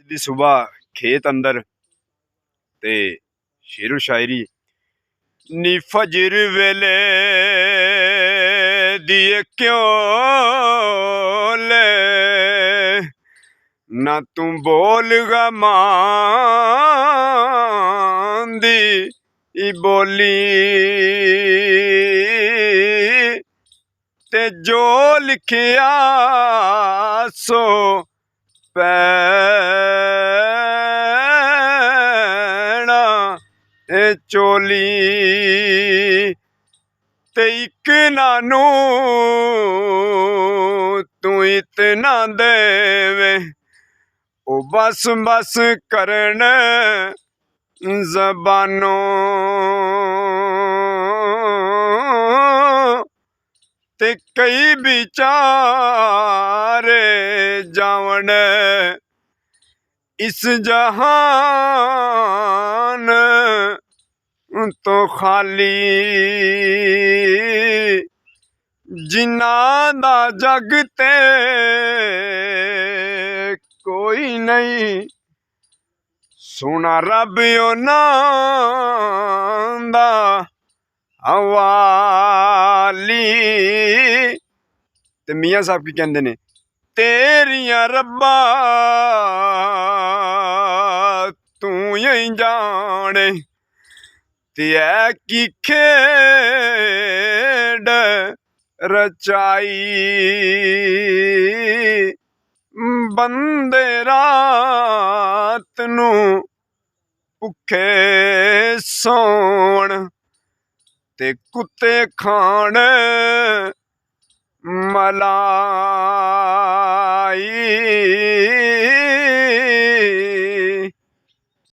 दी सुबह खेत अंदर ते शेरो शायरी नी फजर वेले दिए क्यों ले ना तू बोल गा मां दी बोली ते जो लिखिया सो पैना ए चोली ते इक नानू तू इतना देवे ओ बस बस करन ज़बानों ते कई बिचारे जावन इस जहान तो खाली जिन्ना दा जग ते कोई नहीं सोना रब उन्हां दा हवाली ते मियाँ साहब की कहंदे ने तेरियां रब्बा तू यही जाने ते ऐ की खेड रचाई बंदे रात नू भुखे सौण ते कुत्ते खाण मलाई